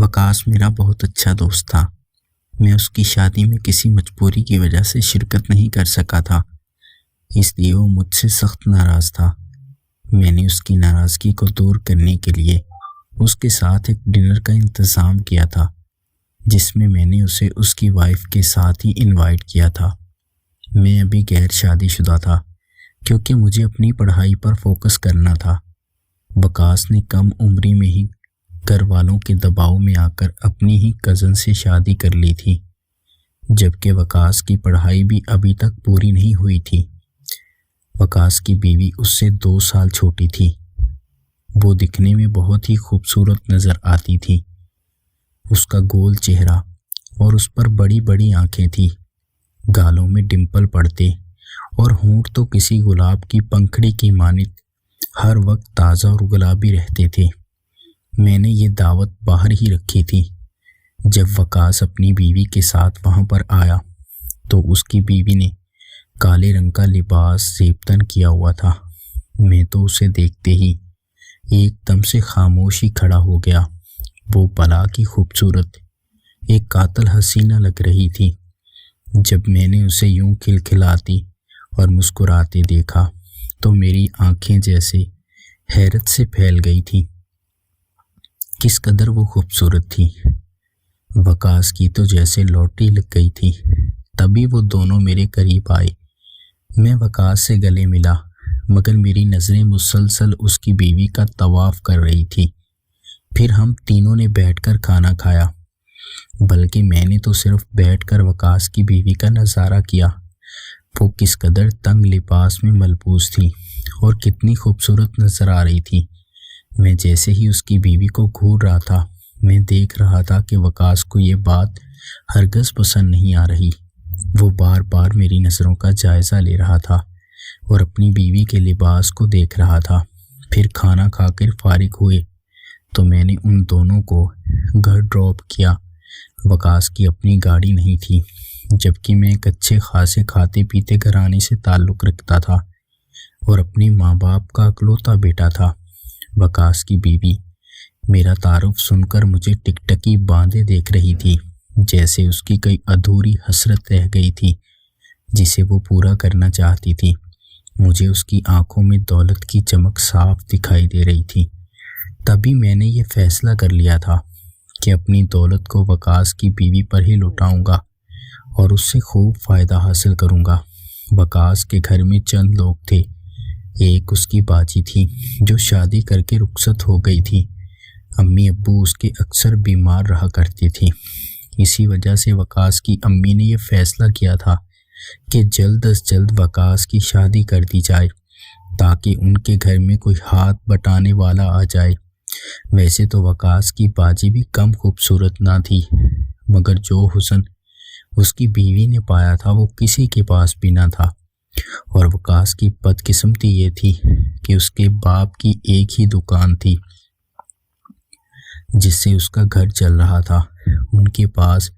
وکاس میرا بہت اچھا دوست تھا۔ میں اس کی شادی میں کسی مجبوری کی وجہ سے شرکت نہیں کر سکا تھا، اس لیے وہ مجھ سے سخت ناراض تھا۔ میں نے اس کی ناراضگی کو دور کرنے کے لیے اس کے ساتھ ایک ڈنر کا انتظام کیا تھا، جس میں نے اسے اس کی وائف کے ساتھ ہی انوائٹ کیا تھا۔ میں ابھی غیر شادی شدہ تھا کیونکہ مجھے اپنی پڑھائی پر فوکس کرنا تھا۔ وکاس نے کم عمری میں ہی گھر والوں کے دباؤ میں آ کر اپنی ہی کزن سے شادی کر لی تھی، جبکہ وکاس کی پڑھائی بھی ابھی تک پوری نہیں ہوئی تھی۔ وکاس کی بیوی اس سے 2 سال چھوٹی تھی۔ وہ دکھنے میں بہت ہی خوبصورت نظر آتی تھی۔ اس کا گول چہرہ اور اس پر بڑی بڑی آنکھیں تھیں، گالوں میں ڈمپل پڑتے اور ہونٹ تو کسی گلاب کی پنکھڑی کی مانند ہر وقت تازہ اور گلابی رہتے تھے۔ میں نے یہ دعوت باہر ہی رکھی تھی۔ جب وکاس اپنی بیوی کے ساتھ وہاں پر آیا تو اس کی بیوی نے کالے رنگ کا لباس زیبتن کیا ہوا تھا۔ میں تو اسے دیکھتے ہی ایک دم سے خاموش ہی کھڑا ہو گیا۔ وہ بلا کی خوبصورت ایک قاتل حسینہ لگ رہی تھی۔ جب میں نے اسے یوں کھلکھلاتی اور مسکراتے دیکھا تو میری آنکھیں جیسے حیرت سے پھیل گئی تھی۔ کس قدر وہ خوبصورت تھی۔ وکاس کی تو جیسے لاٹری لگ گئی تھی۔ تبھی وہ دونوں میرے قریب آئے۔ میں وکاس سے گلے ملا، مگر میری نظریں مسلسل اس کی بیوی کا طواف کر رہی تھی۔ پھر ہم تینوں نے بیٹھ کر کھانا کھایا، بلکہ میں نے تو صرف بیٹھ کر وکاس کی بیوی کا نظارہ کیا۔ وہ کس قدر تنگ لباس میں ملبوس تھی اور کتنی خوبصورت نظر آ رہی تھی۔ میں جیسے ہی اس کی بیوی کو گھور رہا تھا، میں دیکھ رہا تھا کہ وکاس کو یہ بات ہرگز پسند نہیں آ رہی۔ وہ بار بار میری نظروں کا جائزہ لے رہا تھا اور اپنی بیوی کے لباس کو دیکھ رہا تھا۔ پھر کھانا کھا کر فارغ ہوئے تو میں نے ان دونوں کو گھر ڈراپ کیا۔ وکاس کی اپنی گاڑی نہیں تھی، جبکہ میں ایک اچھے خاصے کھاتے پیتے گھرانے سے تعلق رکھتا تھا اور اپنے ماں باپ کا اکلوتا بیٹا تھا۔ وکاس کی بیوی میرا تعارف سن کر مجھے ٹکٹکی باندھے دیکھ رہی تھی، جیسے اس کی کوئی ادھوری حسرت رہ گئی تھی جسے وہ پورا کرنا چاہتی تھی۔ مجھے اس کی آنکھوں میں دولت کی چمک صاف دکھائی دے رہی تھی۔ تبھی میں نے یہ فیصلہ کر لیا تھا کہ اپنی دولت کو وکاس کی بیوی پر ہی لوٹاؤں گا اور اس سے خوب فائدہ حاصل کروں گا۔ وکاس کے گھر میں چند لوگ تھے۔ ایک اس کی باجی تھی جو شادی کر کے رخصت ہو گئی تھی۔ امی ابو اس کے اکثر بیمار رہا کرتی تھی۔ اسی وجہ سے وکاس کی امی نے یہ فیصلہ کیا تھا کہ جلد از جلد وکاس کی شادی کر دی جائے تاکہ ان کے گھر میں کوئی ہاتھ بٹانے والا آ جائے۔ ویسے تو وکاس کی باجی بھی کم خوبصورت نہ تھی، مگر جو حسن اس کی بیوی نے پایا تھا وہ کسی کے پاس بھی نہ تھا۔ اور وکاس کی بدقسمتی یہ تھی کہ اس کے باپ کی ایک ہی دکان تھی جس سے اس کا گھر چل رہا تھا۔ ان کے پاس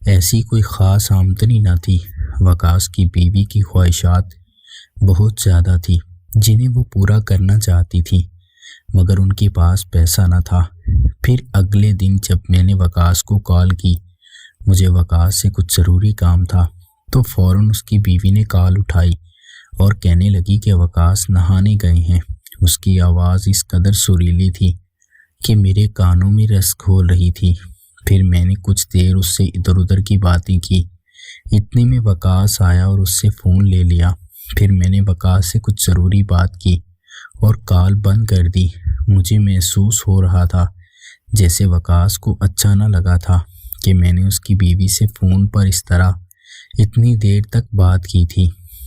ایسی کوئی خاص آمدنی نہ تھی۔ وکاس کی بیوی کی خواہشات بہت زیادہ تھی جنہیں وہ پورا کرنا چاہتی تھی، مگر ان کے پاس پیسہ نہ تھا۔ پھر اگلے دن جب میں نے وکاس کو کال کی، مجھے وکاس سے کچھ ضروری کام تھا، تو فوراً اس کی بیوی نے کال اٹھائی اور کہنے لگی کہ وکاس نہانے گئے ہیں۔ اس کی آواز اس قدر سریلی تھی کہ میرے کانوں میں رس گھول رہی تھی۔ پھر میں نے کچھ دیر اس سے ادھر ادھر کی باتیں کی۔ اتنے میں وکاس آیا اور اس سے فون لے لیا۔ پھر میں نے وکاس سے کچھ ضروری بات کی اور کال بند کر دی۔ مجھے محسوس ہو رہا تھا جیسے وکاس کو اچھا نہ لگا تھا کہ میں نے اس کی بیوی سے فون پر اس طرح اتنی دیر تک بات کی تھی۔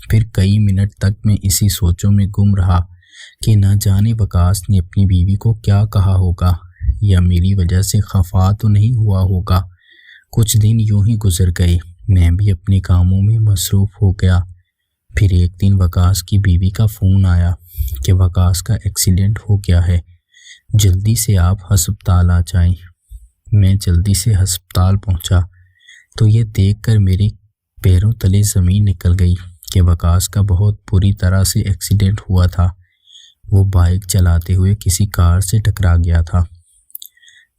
پھر کئی منٹ تک میں اسی سوچوں میں گم رہا کہ نہ جانے وکاس نے اپنی بیوی کو کیا کہا ہوگا یا میری وجہ سے خفا تو نہیں ہوا ہوگا۔ کچھ دن یوں ہی گزر گئے، میں بھی اپنے کاموں میں مصروف ہو گیا۔ پھر ایک دن وکاس کی بیوی کا فون آیا کہ وکاس کا ایکسیڈنٹ ہو گیا ہے، جلدی سے آپ ہسپتال آ جائیں۔ میں جلدی سے ہسپتال پہنچا تو یہ دیکھ کر میرے پیروں تلے زمین نکل گئی کہ وکاس کا بہت بری طرح سے ایکسیڈنٹ ہوا تھا۔ وہ بائک چلاتے ہوئے کسی کار سے ٹکرا گیا تھا۔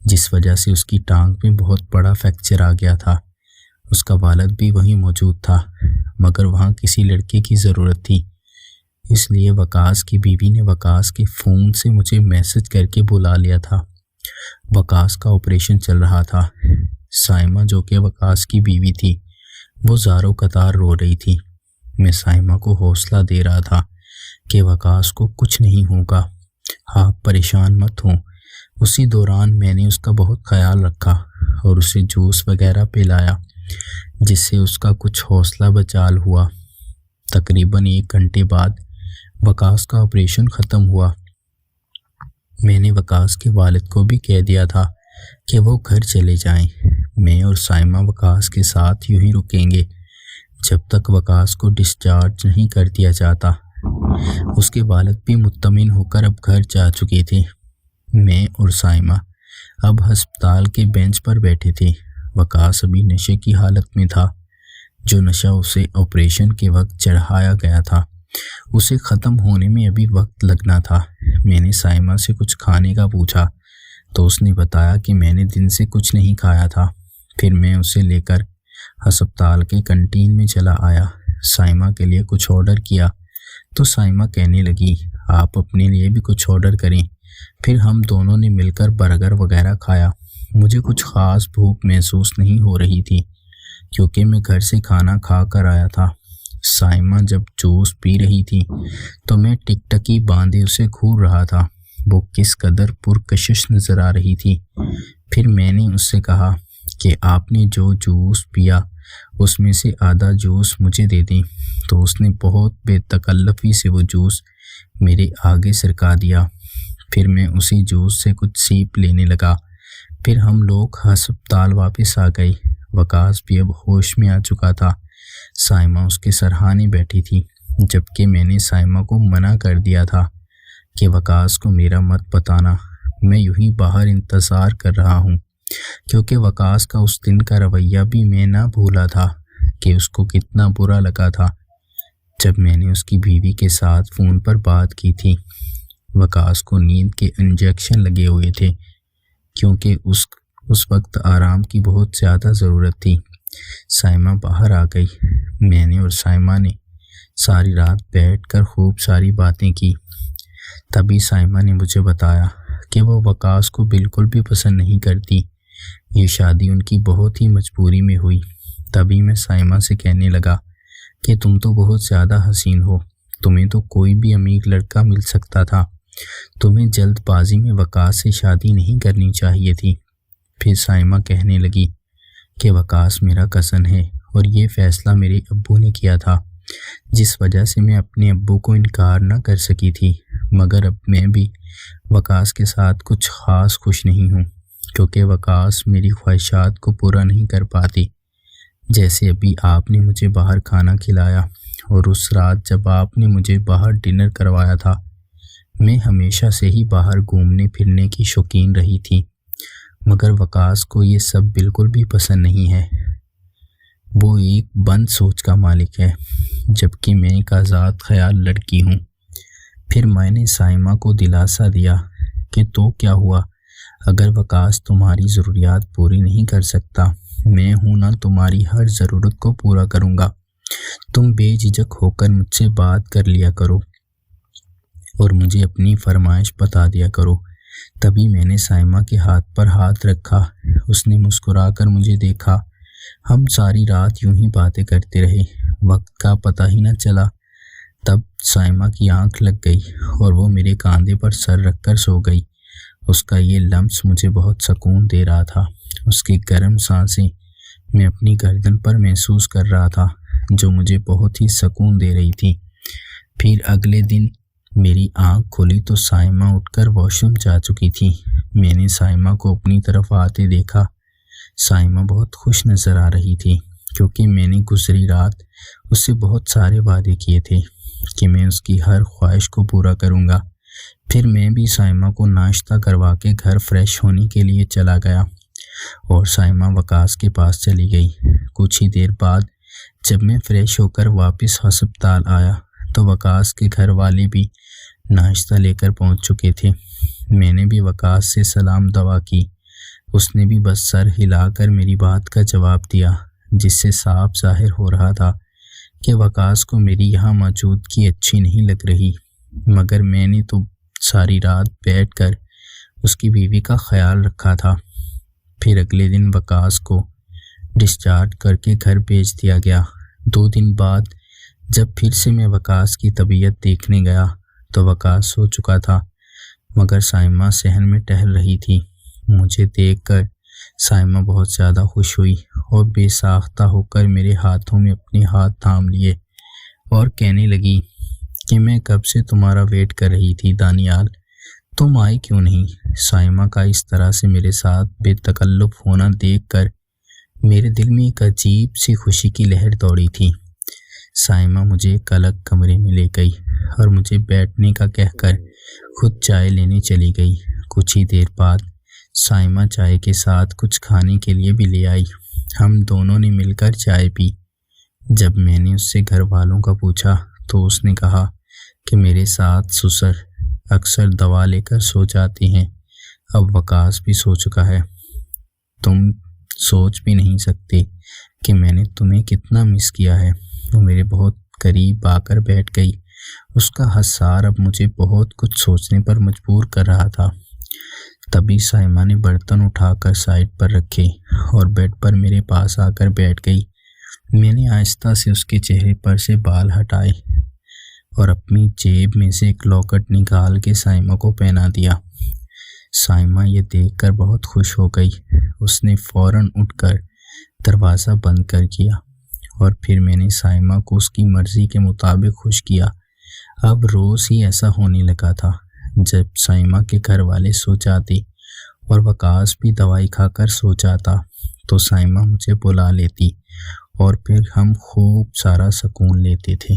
جس وجہ سے اس کی ٹانگ میں بہت بڑا فریکچر آ گیا تھا۔ اس کا والد بھی وہیں موجود تھا، مگر وہاں کسی لڑکے کی ضرورت تھی، اس لیے وکاس کی بیوی نے وکاس کے فون سے مجھے میسج کر کے بلا لیا تھا۔ وکاس کا آپریشن چل رہا تھا۔ سائمہ جو کہ وکاس کی بیوی تھی، وہ زاروں قطار رو رہی تھی۔ میں سائمہ کو حوصلہ دے رہا تھا کہ وکاس کو کچھ نہیں ہوگا، آپ پریشان مت ہوں۔ اسی دوران میں نے اس کا بہت خیال رکھا اور اسے جوس وغیرہ پلایا، جس سے اس کا کچھ حوصلہ بحال ہوا۔ تقریباً 1 گھنٹے بعد وکاس کا آپریشن ختم ہوا۔ میں نے وکاس کے والد کو بھی کہہ دیا تھا کہ وہ گھر چلے جائیں۔ میں اور سائمہ وکاس کے ساتھ یوں ہی رکیں گے جب تک وکاس کو ڈسچارج نہیں کر دیا جاتا۔ اس کے والد بھی مطمئن ہو کر اب گھر جا چکے تھے۔ میں اور سائمہ اب ہسپتال کے بینچ پر بیٹھے تھے۔ وکاس ابھی نشے کی حالت میں تھا، جو نشہ اسے آپریشن کے وقت چڑھایا گیا تھا۔ اسے ختم ہونے میں ابھی وقت لگنا تھا۔ میں نے سائمہ سے کچھ کھانے کا پوچھا تو اس نے بتایا کہ میں نے دن سے کچھ نہیں کھایا تھا۔ پھر میں اسے لے کر ہسپتال کے کنٹین میں چلا آیا۔ سائمہ کے لیے کچھ آرڈر کیا تو سائمہ کہنے لگی، آپ اپنے لیے بھی کچھ آرڈر کریں۔ پھر ہم دونوں نے مل کر برگر وغیرہ کھایا۔ مجھے کچھ خاص بھوک محسوس نہیں ہو رہی تھی کیونکہ میں گھر سے کھانا کھا کر آیا تھا۔ سائمہ جب جوس پی رہی تھی تو میں ٹکٹکی باندھے اسے گھور رہا تھا۔ وہ کس قدر پرکشش نظر آ رہی تھی۔ پھر میں نے اس سے کہا کہ آپ نے جو جوس پیا اس میں سے آدھا جوس مجھے دے دیں، تو اس نے بہت بے تکلفی سے وہ جوس میرے آگے سرکا دیا۔ پھر میں اسی جوس سے کچھ سیپ لینے لگا۔ پھر ہم لوگ ہسپتال واپس آ گئے۔ وکاس بھی اب ہوش میں آ چکا تھا۔ سائمہ اس کے سرہانے بیٹھی تھی، جبکہ میں نے سائمہ کو منع کر دیا تھا کہ وکاس کو میرا مت بتانا، میں یوں ہی باہر انتظار کر رہا ہوں، کیونکہ وکاس کا اس دن کا رویہ بھی میں نہ بھولا تھا کہ اس کو کتنا برا لگا تھا جب میں نے اس کی بیوی کے ساتھ فون پر بات کی تھی۔ وکاس کو نیند کے انجیکشن لگے ہوئے تھے کیونکہ اس وقت آرام کی بہت زیادہ ضرورت تھی۔ سائمہ باہر آ گئی۔ میں نے اور سائمہ نے ساری رات بیٹھ کر خوب ساری باتیں کی۔ تبھی سائمہ نے مجھے بتایا کہ وہ وکاس کو بالکل بھی پسند نہیں کرتی، یہ شادی ان کی بہت ہی مجبوری میں ہوئی۔ تبھی میں سائمہ سے کہنے لگا کہ تم تو بہت زیادہ حسین ہو، تمہیں تو کوئی بھی امیر لڑکا مل سکتا تھا، تمہیں جلد بازی میں وکاس سے شادی نہیں کرنی چاہیے تھی۔ پھر سائمہ کہنے لگی کہ وکاس میرا کزن ہے اور یہ فیصلہ میرے ابو نے کیا تھا، جس وجہ سے میں اپنے ابو کو انکار نہ کر سکی تھی، مگر اب میں بھی وکاس کے ساتھ کچھ خاص خوش نہیں ہوں، کیونکہ وکاس میری خواہشات کو پورا نہیں کر پاتی۔ جیسے ابھی آپ نے مجھے باہر کھانا کھلایا اور اس رات جب آپ نے مجھے باہر ڈنر کروایا تھا۔ میں ہمیشہ سے ہی باہر گھومنے پھرنے کی شوقین رہی تھی، مگر وکاس کو یہ سب بالکل بھی پسند نہیں ہے۔ وہ ایک بند سوچ کا مالک ہے، جبکہ میں ایک آزاد خیال لڑکی ہوں۔ پھر میں نے سائمہ کو دلاسا دیا کہ تو کیا ہوا، اگر وکاس تمہاری ضروریات پوری نہیں کر سکتا، میں ہوں نا، تمہاری ہر ضرورت کو پورا کروں گا۔ تم بے جھجک ہو کر مجھ سے بات کر لیا کرو اور مجھے اپنی فرمائش بتا دیا کرو۔ تبھی میں نے سائمہ کے ہاتھ پر ہاتھ رکھا۔ اس نے مسکرا کر مجھے دیکھا۔ ہم ساری رات یوں ہی باتیں کرتے رہے، وقت کا پتہ ہی نہ چلا۔ تب سائمہ کی آنکھ لگ گئی اور وہ میرے کاندھے پر سر رکھ کر سو گئی۔ اس کا یہ لمس مجھے بہت سکون دے رہا تھا۔ اس کی گرم سانسیں میں اپنی گردن پر محسوس کر رہا تھا، جو مجھے بہت ہی سکون دے رہی تھی۔ پھر اگلے دن میری آنکھ کھلی تو سائمہ اٹھ کر واش روم جا چکی تھی۔ میں نے سائمہ کو اپنی طرف آتے دیکھا۔ سائمہ بہت خوش نظر آ رہی تھی کیونکہ میں نے گزری رات اس سے بہت سارے وعدے کیے تھے کہ میں اس کی ہر خواہش کو پورا کروں گا۔ پھر میں بھی سائمہ کو ناشتہ کروا کے گھر فریش ہونے کے لیے چلا گیا اور سائمہ وکاس کے پاس چلی گئی۔ کچھ ہی دیر بعد جب میں فریش ہو کر واپس ہسپتال آیا تو وکاس کے گھر والے بھی ناشتہ لے کر پہنچ چکے تھے۔ میں نے بھی وکاس سے سلام دعا کی۔ اس نے بھی بس سر ہلا کر میری بات کا جواب دیا، جس سے صاف ظاہر ہو رہا تھا کہ وقاص کو میری یہاں موجودگی اچھی نہیں لگ رہی، مگر میں نے تو ساری رات بیٹھ کر اس کی بیوی کا خیال رکھا تھا۔ پھر اگلے دن وقاص کو ڈسچارج کر کے گھر بھیج دیا گیا۔ 2 دن بعد جب پھر سے میں وقاص کی طبیعت دیکھنے گیا تو وقاص سو چکا تھا، مگر سائمہ صحن میں ٹہل رہی تھی۔ مجھے دیکھ کر سائمہ بہت زیادہ خوش ہوئی اور بے ساختہ ہو کر میرے ہاتھوں میں اپنے ہاتھ تھام لیے اور کہنے لگی کہ میں کب سے تمہارا ویٹ کر رہی تھی دانیال، تم آئے کیوں نہیں؟ سائمہ کا اس طرح سے میرے ساتھ بے تکلف ہونا دیکھ کر میرے دل میں ایک عجیب سی خوشی کی لہر دوڑی تھی۔ سائمہ مجھے ایک الگ کمرے میں لے گئی اور مجھے بیٹھنے کا کہہ کر خود چائے لینے چلی گئی۔ کچھ ہی دیر بعد سائمہ چائے کے ساتھ کچھ کھانے کے لیے بھی لے آئی۔ ہم دونوں نے مل کر چائے پی۔ جب میں نے اس سے گھر والوں کا پوچھا تو اس نے کہا کہ میرے ساتھ سسر اکثر دوا لے کر سو جاتے ہیں، اب وقاص بھی سو چکا ہے۔ تم سوچ بھی نہیں سکتے کہ میں نے تمہیں کتنا مس کیا ہے۔ وہ میرے بہت قریب آ کر بیٹھ گئی۔ اس کا حسار اب مجھے بہت کچھ سوچنے پر مجبور کر رہا تھا۔ تبھی سائمہ نے برتن اٹھا کر سائڈ پر رکھے اور بیڈ پر میرے پاس آ کر بیٹھ گئی۔ میں نے آہستہ سے اس کے چہرے پر سے بال ہٹائے اور اپنی جیب میں سے ایک لاکٹ نکال کے سائمہ کو پہنا دیا۔ سائمہ یہ دیکھ کر بہت خوش ہو گئی۔ اس نے فوراً اٹھ کر دروازہ بند کر دیا اور پھر میں نے سائمہ کو اس کی مرضی کے مطابق خوش کیا۔ اب روز ہی ایسا ہونے لگا تھا۔ جب سائمہ کے گھر والے سو جاتے اور وقاص بھی دوائی کھا کر سو جاتا تو سائمہ مجھے بلا لیتی اور پھر ہم خوب سارا سکون لیتے تھے۔